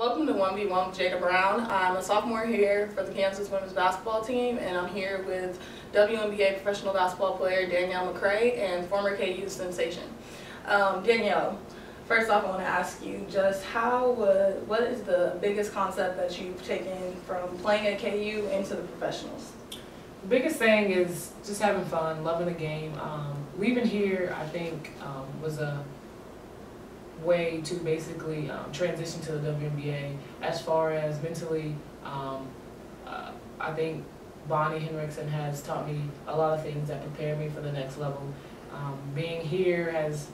Welcome to 1v1 with Jada Brown. I'm a sophomore here for the Kansas women's basketball team, and I'm here with WNBA professional basketball player Danielle McCray and former KU sensation. Danielle, first off I want to ask you just what is the biggest concept that you've taken from playing at KU into the professionals? The biggest thing is just having fun, loving the game. Leaving here, I think, was a way to basically transition to the WNBA. As far as mentally, I think Bonnie Henriksen has taught me a lot of things that prepare me for the next level. Being here has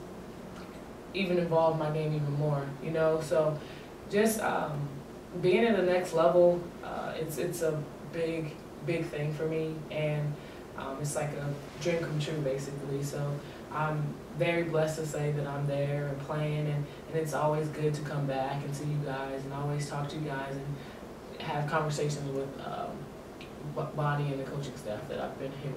even involved my game even more, you know. So just being at the next level, it's a big thing for me, and it's like a dream come true basically. So I'm very blessed to say that I'm there and playing, and it's always good to come back and see you guys and always talk to you guys and have conversations with Bonnie and the coaching staff that I've been here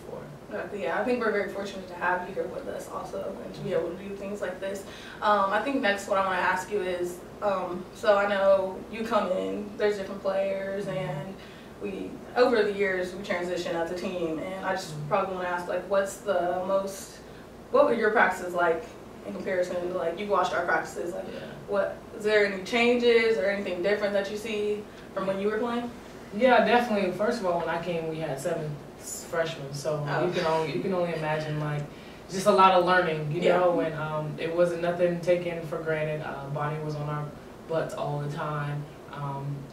for. Yeah, I think we're very fortunate to have you here with us also and to be able to do things like this. I think next what I want to ask you is, so I know you come in, there's different players, and over the years we transition as a team, and I just probably want to ask, like, what were your practices like in comparison to, like, you watched our practices, like, what is there any changes or anything different that you see from when you were playing? Yeah, definitely. First of all, when I came, we had 7 freshmen, so you can only imagine, like, just a lot of learning, you know, and it wasn't nothing taken for granted. Bonnie was on our butts all the time.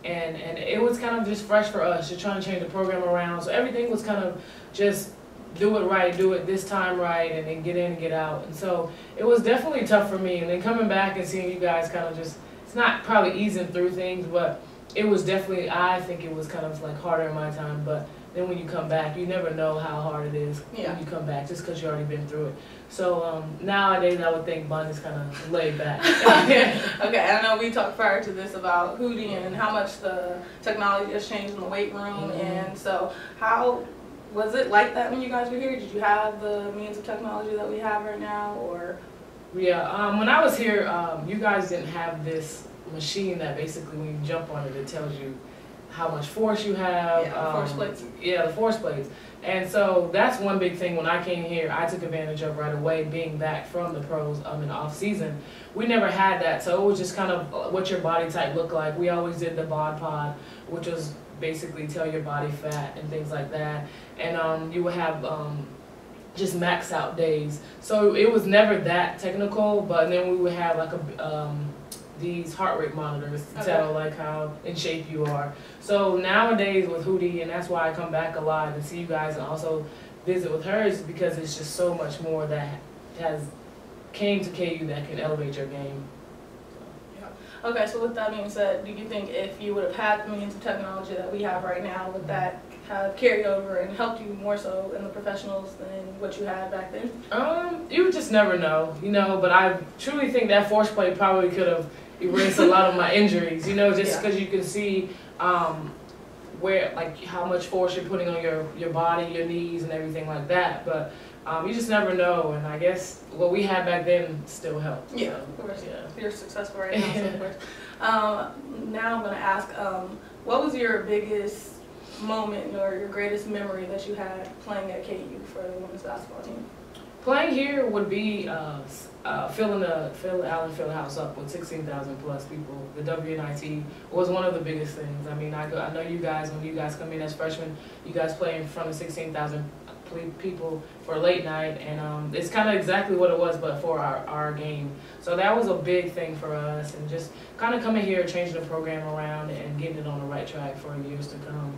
And it was kind of just fresh for us, just trying to change the program around. So everything was kind of just do it right, do it this time right, and then get in and get out. And so it was definitely tough for me. And then coming back and seeing you guys kind of just, it's not probably easing through things, but it was definitely, I think it was kind of like harder in my time. But then when you come back, you never know how hard it is when you come back, just because you've already been through it. So nowadays, I would think Bonnie's kind of laid back. Okay, I know we talked prior to this about Hootie and how much the technology has changed in the weight room, and so how was it like that when you guys were here? Did you have the means of technology that we have right now, or? Yeah, when I was here, you guys didn't have this machine that basically when you jump on it, it tells you how much force you have. Yeah, the force plates. Yeah, the force plates. And so that's one big thing when I came here, I took advantage of right away, being back from the pros in the off season. We never had that, so it was just kind of what your body type looked like. We always did the bod pod, which was basically tell your body fat and things like that. And you would have just max out days. So it was never that technical, but then we would have like these heart rate monitors to tell like how in shape you are. So nowadays with Hootie, and that's why I come back a lot and see you guys and also visit with her, is because it's just so much more that has came to KU that can elevate your game. Yeah. Okay, so with that being said, do you think if you would have had the means of technology that we have right now, would that have carried over and helped you more so in the professionals than what you had back then? You would just never know, you know, but I truly think that force plate probably could have erased a lot of my injuries, you know, just because you can see where, like, how much force you're putting on your body, your knees, and everything like that. But you just never know, and I guess what we had back then still helped. Yeah, of course. Yeah, you're successful right now, so of course. Now I'm going to ask, what was your biggest moment or your greatest memory that you had playing at KU for the women's basketball team? Playing here would be filling the Allen Fieldhouse up with 16,000 plus people. The WNIT was one of the biggest things. I mean, I know you guys, when you guys come in as freshmen, you guys play in front of 16,000 people for late night, and it's kind of exactly what it was, but for our game. So that was a big thing for us, and just kind of coming here, changing the program around, and getting it on the right track for years to come.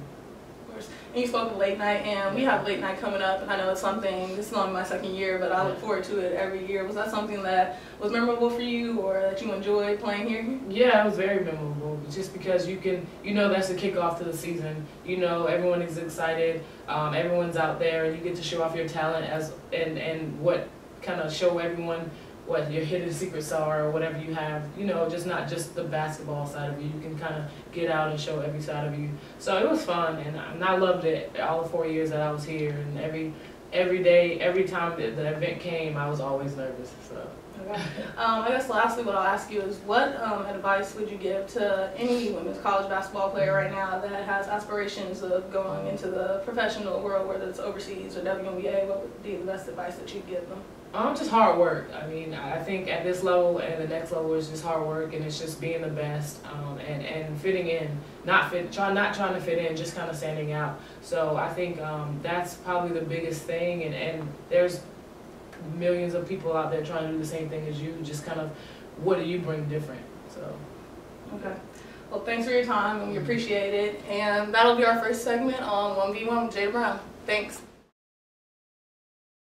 And you spoke of late night, and we have late night coming up, and I know it's something, this is only my second year, but I look forward to it every year. Was that something that was memorable for you, or that you enjoyed playing here? Yeah, it was very memorable, just because you know that's the kickoff to the season. You know, everyone is excited, everyone's out there, and you get to show off your talent and what kind of show everyone what your hidden secrets are, or whatever you have, you know, just not just the basketball side of you. You can kind of get out and show every side of you. So it was fun, and I loved it all the 4 years that I was here. And every day, every time the event came, I was always nervous. So. Okay. I guess lastly what I'll ask you is what advice would you give to any women's college basketball player right now that has aspirations of going into the professional world, whether it's overseas or WNBA? What would be the best advice that you'd give them? Just hard work. I mean, I think at this level and the next level is just hard work, and it's just being the best and fitting in, not trying to fit in, just kind of standing out. So I think that's probably the biggest thing, and there's millions of people out there trying to do the same thing as you, just kind of what do you bring different. So okay, well, thanks for your time and we appreciate it, and that'll be our first segment on 1v1 with Jada Brown. Thanks.